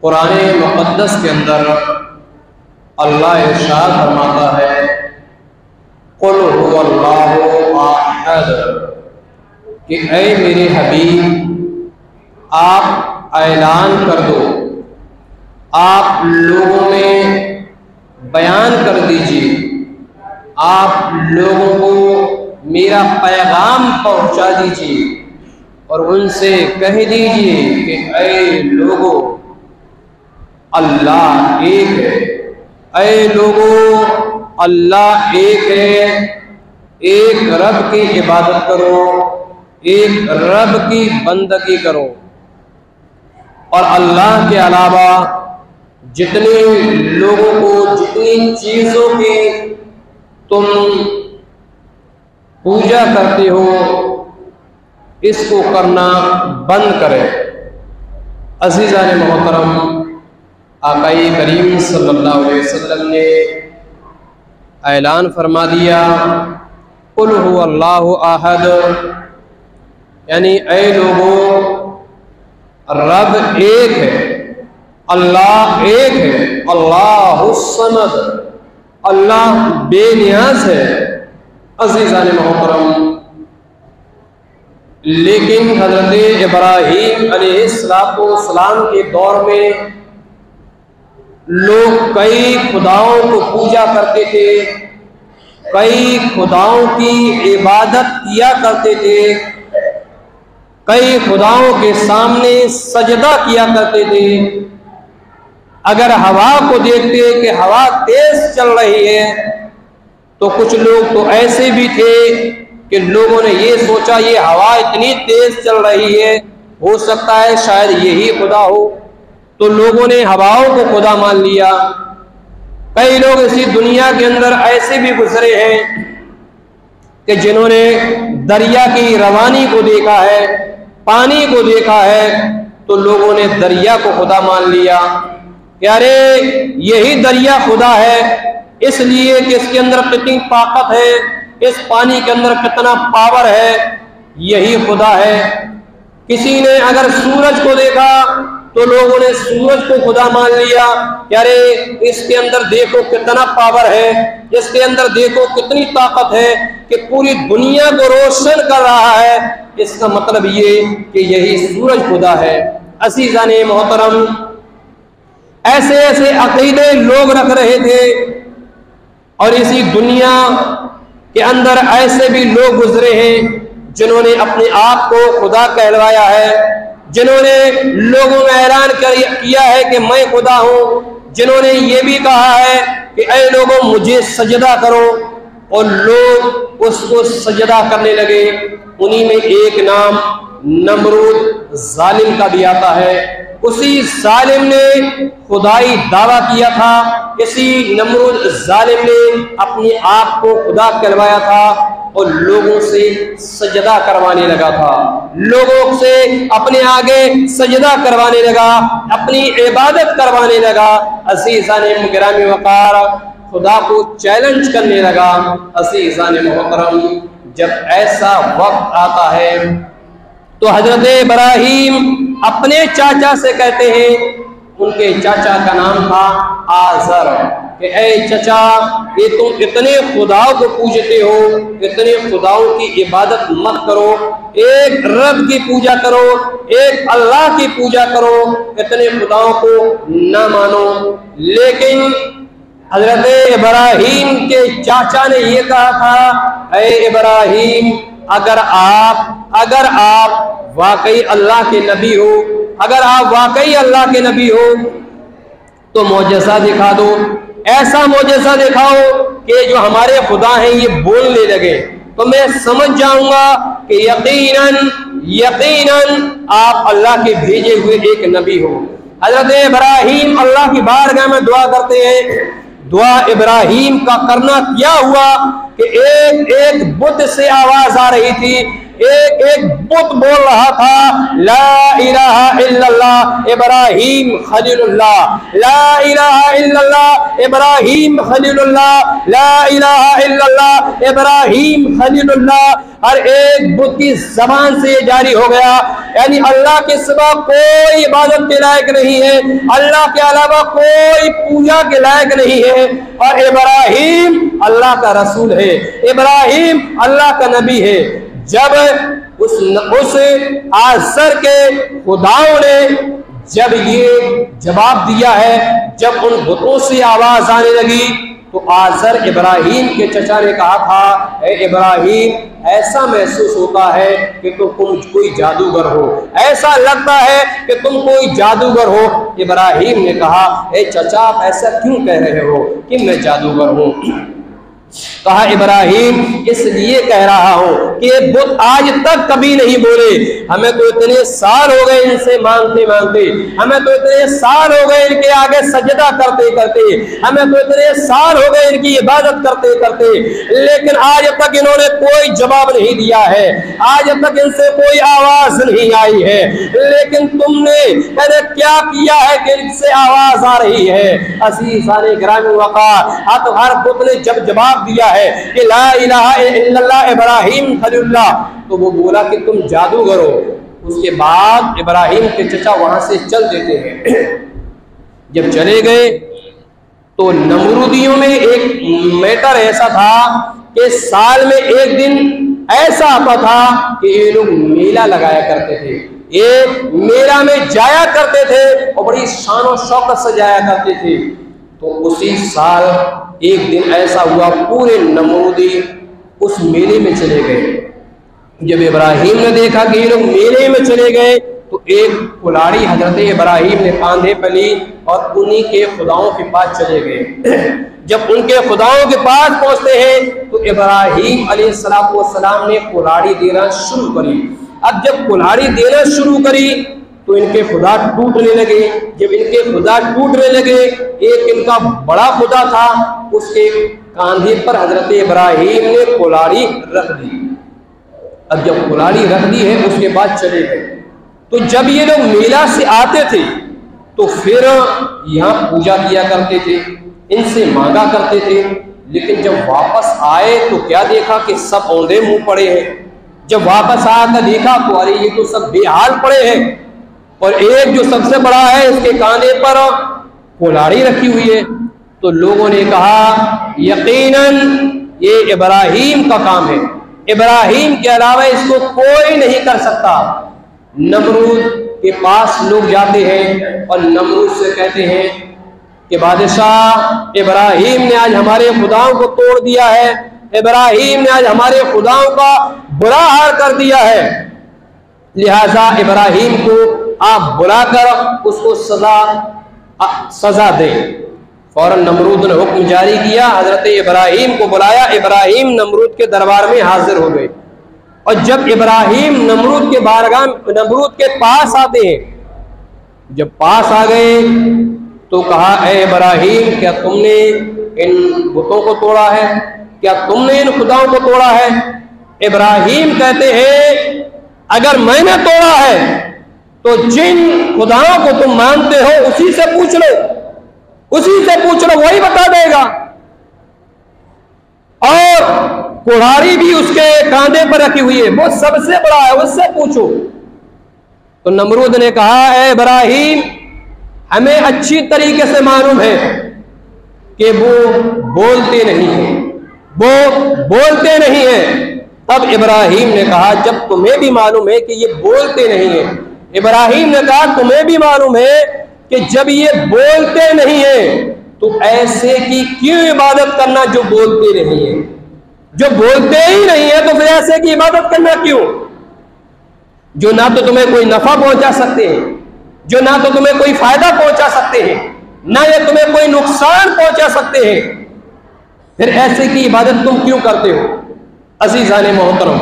कुरान मुक़द्दस के अंदर अल्लाह इरशाद फरमाता है, कुल हुवल्लाहु अहद, कि ऐ मेरे हबीब आप ऐलान कर दो, आप लोगों में बयान कर दीजिए, आप लोगों को मेरा पैगाम पहुंचा दीजिए और उनसे कह दीजिए कि ऐ लोगों, अल्लाह एक है। ऐ लोगों, अल्लाह एक है, एक रब की इबादत करो, एक रब की बंदगी करो। और अल्लाह के अलावा जितने लोगों को, जितनी चीज़ों की तुम पूजा करते हो, इसको करना बंद करें। अज़ीज़ान मोहतरम, आक़ाए करीम सल्लल्लाहु अलैहि वसल्लम ने ऐलान फरमा दिया, कुल हुवल्लाहु अहद, यानी ऐ लोगों, रब एक है, अल्लाह एक है, अल्लाहुस समद, अल्लाह बेनियाज है। अज़ीज़ान मोहतरम, लेकिन हज़रत इब्राहीम अलैहिस्सलाम के दौर में लोग कई खुदाओं को पूजा करते थे, कई खुदाओं की इबादत किया करते थे, कई खुदाओं के सामने सजदा किया करते थे। अगर हवा को देखते कि हवा तेज चल रही है, तो कुछ लोग तो ऐसे भी थे कि लोगों ने ये सोचा ये हवा इतनी तेज चल रही है, हो सकता है शायद यही खुदा हो, तो लोगों ने हवाओं को खुदा मान लिया। कई लोग इसी दुनिया के अंदर ऐसे भी गुजरे हैं कि जिन्होंने दरिया की रवानी को देखा है, पानी को देखा है, तो लोगों ने दरिया को खुदा मान लिया कि अरे यही दरिया खुदा है, इसलिए कि इसके अंदर कितनी ताकत है, इस पानी के अंदर कितना पावर है, यही खुदा है। किसी ने अगर सूरज को देखा तो लोगों ने सूरज को खुदा मान लिया कि अरे इसके अंदर देखो कितना पावर है, इसके अंदर देखो कितनी ताकत है कि पूरी दुनिया को रोशन कर रहा है, इसका मतलब ये कि यही सूरज खुदा है। अज़ीज़ाने मोहतरम, ऐसे ऐसे अकीदे लोग रख रहे थे और इसी दुनिया के अंदर ऐसे भी लोग गुजरे हैं जिन्होंने अपने आप को खुदा कहलवाया है, जिन्होंने लोगों में ऐलान किया है कि मैं खुदा हूं, जिन्होंने ये भी कहा है कि ऐ लोगों मुझे सजदा करो, और लोग उसको सजदा करने लगे। उन्हीं में एक नाम नमरूद जालिम का भी आता है। उसी जालिम ने खुदाई दावा किया था, इसी नमरूद जालिम ने अपने आप को खुदा कहलवाया था और लोगों से सजदा करवाने लगा था, लोगों से अपने आगे सजदा करवाने लगा, अपनी इबादत करवाने लगा। अज़ीज़ाने गिरामी वक़ार, खुदा को चैलेंज करने लगा। अज़ीज़ाने मोहतरम, जब ऐसा वक्त आता है तो हजरत इब्राहीम अपने चाचा से कहते हैं, उनके चाचा का नाम था आज़र, कि ऐ चचा, ये तुम इतने खुदाओं को पूजते हो, इतने खुदाओं की इबादत मत करो, एक रब की पूजा करो, एक अल्लाह की पूजा करो, इतने खुदाओं को न मानो। लेकिन हजरत इब्राहीम के चाचा ने ये कहा था, ऐ इब्राहीम, अगर आप वाकई अल्लाह के नबी हो, अगर आप वाकई अल्लाह के नबी हो तो मौजज़ा दिखा दो, ऐसा मौजज़ा दिखाओ कि जो हमारे खुदा हैं ये बोलने लगे, तो मैं समझ जाऊंगा कि यकीनन आप अल्लाह के भेजे हुए एक नबी हो। हजरत इब्राहीम अल्लाह की बारगाह में दुआ करते हैं। दुआ इब्राहीम का करना क्या हुआ कि एक एक बुत से आवाज आ रही थी, एक एक बुत बोल रहा था ला इलाहा इल्लल्लाह इब्राहीम खलीलुल्लाह, ला इलाहा इल्लल्लाह इब्राहीम खलीलुल्लाह, ला इलाहा इल्लल्लाह इब्राहीम खलीलुल्लाह। हर एक बुत की जबान से जारी हो गया, यानी अल्लाह के सिवा कोई इबादत के लायक नहीं है, अल्लाह के अलावा कोई पूजा के लायक नहीं है, और इब्राहीम अल्लाह का रसूल है, इब्राहीम अल्लाह का नबी है। जब उस आज़र के खुदाओं ने जब ये जवाब दिया है, जब उन बुतों से आवाज आने लगी, तो आज़र इब्राहीम के चचा ने कहा था, ए इब्राहीम ऐसा महसूस होता है कि तुम कोई जादूगर हो, ऐसा लगता है कि तुम कोई जादूगर हो। इब्राहीम ने कहा, ए चचा आप ऐसा क्यों कह रहे हो कि मैं जादूगर हूँ? कहा इब्राहीम इसलिए कह रहा हूं कि ये बुत आज तक कभी नहीं बोले, हमें तो इतने साल हो गए इनसे मांगते मांगते, हमें तो इतने साल हो गए इनके आगे सजदा करते करते, हमें तो इतने साल हो गए इनकी इबादत करते करते, लेकिन आज तक इन्होंने कोई जवाब नहीं दिया है, आज तक इनसे कोई आवाज नहीं आई है। लेकिन तुमने क्या किया है कि इनसे आवाज आ रही है? अज़ीज़ाने गिरामी वक़ार, तो हर बुत ने जब जवाब दिया है कि ला इलाहा इल्लल्लाह इब्राहीम खलीलुल्लाह, तो वो बोला कि तुम जादूगर हो। उसके बाद इब्राहीम के चचा वहां से चल देते हैं। जब चले गए तो नमरूदियों में एक मैटर ऐसा था कि साल में एक दिन ऐसा आता था कि ये लोग मेला लगाया करते थे, ये मेला में जाया करते थे और बड़ी शान और शौकत से जाया करते थे। तो उसी साल एक दिन ऐसा हुआ, पूरे नमरूदी उस मेले में चले गए। जब इब्राहीम ने देखा कि ये लोग मेले में चले गए, तो एक कुल्हाड़ी हजरत इब्राहीम ने कांधे पर ली और उन्हीं के खुदाओं के पास चले गए। जब उनके खुदाओं के पास पहुंचते हैं तो इब्राहीम अलैहिस्सलाम ने कुल्हाड़ी देना शुरू करी। अब जब कुल्हाड़ी देना शुरू करी तो इनके खुदा टूटने लगे। जब इनके खुदा टूटने लगे, एक इनका बड़ा खुदा था, उसके कांधे पर हजरत इब्राहीम ने कुल्हाड़ी रख दी। अब जब कुल्हाड़ी रख दी है उसके बाद चले गए। तो जब ये लोग मेला से आते थे तो फिर यहाँ पूजा किया करते थे, इनसे मांगा करते थे, लेकिन जब वापस आए तो क्या देखा कि सब औंधे मुंह पड़े हैं। जब वापस आकर देखा तो अरे ये तो सब बेहाल पड़े हैं, और एक जो सबसे बड़ा है इसके कांधे पर कुल्हाड़ी रखी हुई है। तो लोगों ने कहा यकीनन ये इब्राहीम का काम है, इब्राहीम के अलावा इसको कोई नहीं कर सकता। नमरूद के पास लोग जाते हैं और नमरूद से कहते हैं कि बादशाह इब्राहीम ने आज हमारे खुदाओं को तोड़ दिया है, इब्राहीम ने आज हमारे खुदाओं का बुरा हाल कर दिया है, लिहाजा इब्राहीम को आप बुलाकर उसको सजा दें। फौरन नमरूद ने हुक्म जारी किया, हजरत इब्राहीम को बुलाया। इब्राहीम नमरूद के दरबार में हाजिर हो गए, और जब इब्राहीम नमरूद के बारगाह नमरूद के पास आते हैं, जब पास आ गए तो कहा, ए इब्राहीम क्या तुमने इन बुतों को तोड़ा है? क्या तुमने इन खुदाओं को तोड़ा है? इब्राहीम कहते हैं अगर मैंने तोड़ा है तो जिन खुदाओं को तुम मानते हो उसी से पूछ लो, उसी से पूछ लो, वही बता देगा। और कुल्हाड़ी भी उसके कांधे पर रखी हुई है, वो सबसे बड़ा है, उससे पूछो। तो नमरूद ने कहा, ए इब्राहीम हमें अच्छी तरीके से मालूम है कि वो बोलते नहीं है, वो बोलते नहीं है। तब इब्राहीम ने कहा, जब तुम्हें भी मालूम है कि ये बोलते नहीं है, इब्राहीम ने कहा तुम्हें भी मालूम है कि जब ये बोलते नहीं है तो ऐसे की क्यों इबादत करना जो बोलते नहीं है? जो बोलते ही नहीं है तो फिर ऐसे की इबादत करना क्यों? जो ना तो तुम्हें कोई नफा पहुंचा सकते हैं, जो ना तो तुम्हें कोई फायदा पहुंचा सकते हैं, ना ये तुम्हें कोई नुकसान पहुंचा सकते हैं, फिर ऐसे की इबादत तुम क्यों करते हो? अज़ीज़ाने मोहतरम,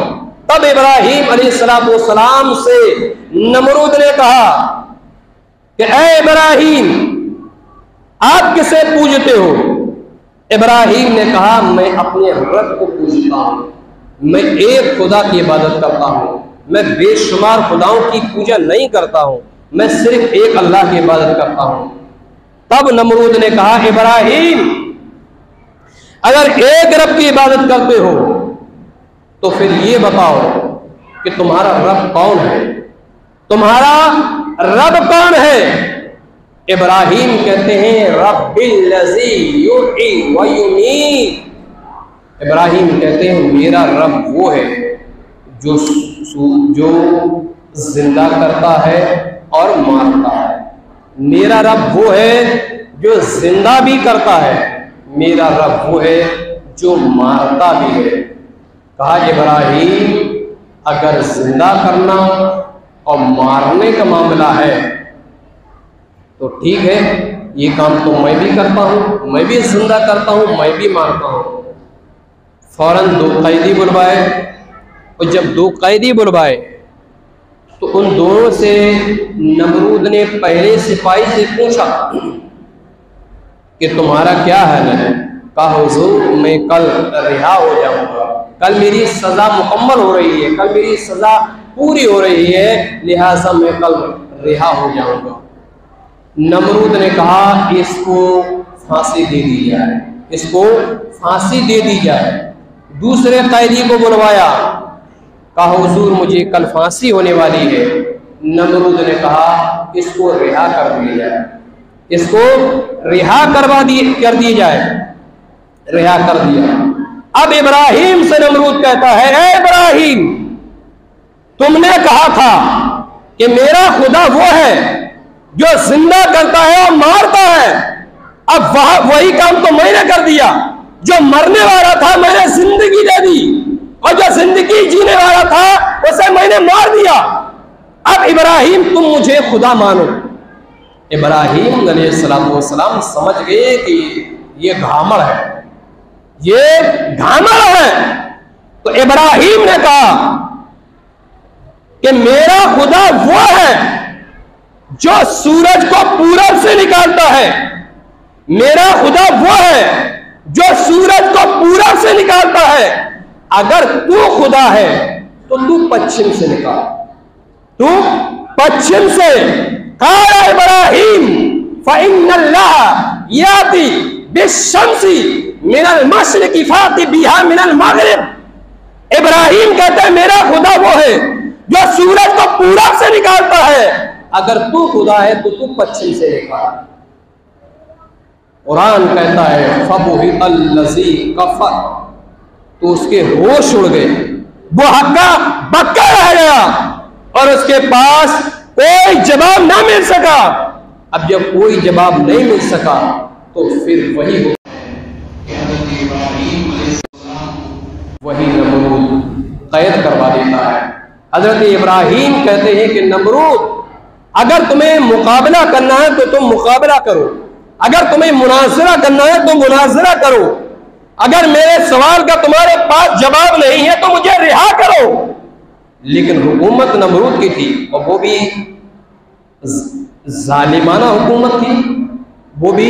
तब इब्राहीम अलैहिस्सलाम से नमरूद ने कहा कि ए इब्राहीम आप किसे पूजते हो? इब्राहीम ने कहा मैं अपने रब को पूजता हूं, मैं एक खुदा की इबादत करता हूँ, मैं बेशुमार खुदाओं की पूजा नहीं करता हूँ, मैं सिर्फ एक अल्लाह की इबादत करता हूँ। तब नमरूद ने कहा, इब्राहिम अगर एक रब की इबादत करते हो तो फिर ये बताओ कि तुम्हारा रब कौन है, तुम्हारा रब कौन है। इब्राहिम कहते हैं रब्बिल्लज़ी युही व युमीत। इब्राहिम कहते हैं मेरा रब वो है जो जिंदा करता है और मारता है। मेरा रब वो है जो जिंदा भी करता है, मेरा रब वो है जो मारता भी है। कहा इब्राहिम अगर जिंदा करना और मारने का मामला है तो ठीक है, ये काम तो मैं भी करता हूँ, मैं भी जिंदा करता हूँ, मैं भी मारता हूँ। फौरन दो कैदी बुलवाए, और जब दो कैदी बुलवाए तो उन दोनों से नमरूद ने पहले सिपाही से पूछा कि तुम्हारा क्या हाल है। कहा हुजूर मैं कल रिहा हो जाऊंगा, कल मेरी सजा मुकम्मल हो रही है, कल मेरी सजा पूरी हो रही है, लिहाजा मैं कल रिहा हो जाऊंगा। नमरूद ने कहा इसको फांसी दे दी जाए, इसको फांसी दे दी जाए। दूसरे कैदी को बुलवाया, कहा हुजूर मुझे कल फांसी होने वाली है। नमरूद ने कहा इसको रिहा कर दिया जाए, इसको रिहा कर दी जाए। रिहा कर दिया। अब इब्राहिम से नमरूद कहता है, ए इब्राहिम तुमने कहा था कि मेरा खुदा वो है जो जिंदा करता है और मारता है, अब वही काम तो मैंने कर दिया। जो मरने वाला था मैंने जिंदगी दे दी, और जो जिंदगी जीने वाला था उसे मैंने मार दिया। अब इब्राहिम तुम मुझे खुदा मानो। इब्राहिम अलैहिस्सलाम समझ गए कि ये घामड़ है, ये घामड़ है। तो इब्राहिम ने कहा कि मेरा खुदा वो है जो सूरज को पूरब से निकालता है, मेरा खुदा वो है जो सूरज को पूरब से निकालता है। अगर तू खुदा है तो तू पश्चिम से निकाल, तू पश्चिम से। काला इब्राहिम फइन्नल्लाह याती बिश्शम्सी मिनल मशरिक़ि फाती बिहा मिनल मग़रिब। इब्राहिम कहते हैं मेरा खुदा वो है जो सूरज को पूरब से निकालता है, अगर तू खुदा है तो तू पश्चिम से निकाल। कुरान कहता है फबुहितल्लज़ी कफ़र, तो उसके होश उड़ गए, वो हक्का बक्का रह गया और उसके पास कोई जवाब ना मिल सका। अब जब कोई जवाब नहीं मिल सका तो फिर वही नमरूद कैद करवा देता है। हजरत इब्राहिम कहते हैं कि नमरूद अगर तुम्हें मुकाबला करना है तो तुम मुकाबला करो, अगर तुम्हें मुनाजरा करना है तो मुनाजरा करो, अगर मेरे सवाल का तुम्हारे पास जवाब नहीं है तो मुझे रिहा करो। लेकिन हुकूमत नमरूद की थी और वो भी जालिमाना हुकूमत थी, वो भी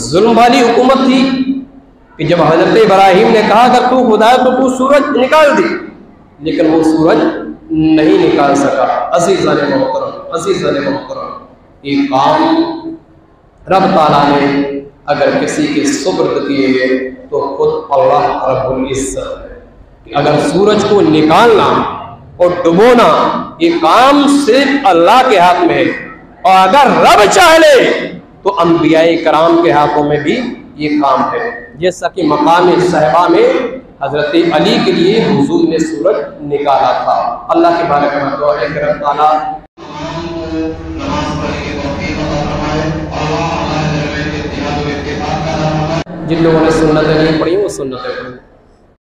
जुल्म वाली हुकूमत थी कि जब हजरत इब्राहिम ने कहा अगर तू खुदा है तो तू सूरज निकाल दे, लेकिन वो सूरज नहीं निकाल सका। अज़ीज़ान मोहतरम, ये काम रब ताला ने अगर किसी के सुपुर्द किए तो खुद अल्लाह रब्बुल इज्जत है कि अगर सूरज को निकालना और डुबोना ये काम सिर्फ अल्लाह के हाथ में है, और अगर रब चाह ले तो अंबियाए कराम के हाथों में भी ये काम है। जैसा कि मकाम साहिबा में हजरत अली के लिए हुजूर ने सूरज निकाला था। अल्लाह के बारे में दुआ है कि रब ताला जिन लोगों ने सुन्नतें नहीं पढ़ी वो सुन्नतें पढ़ी।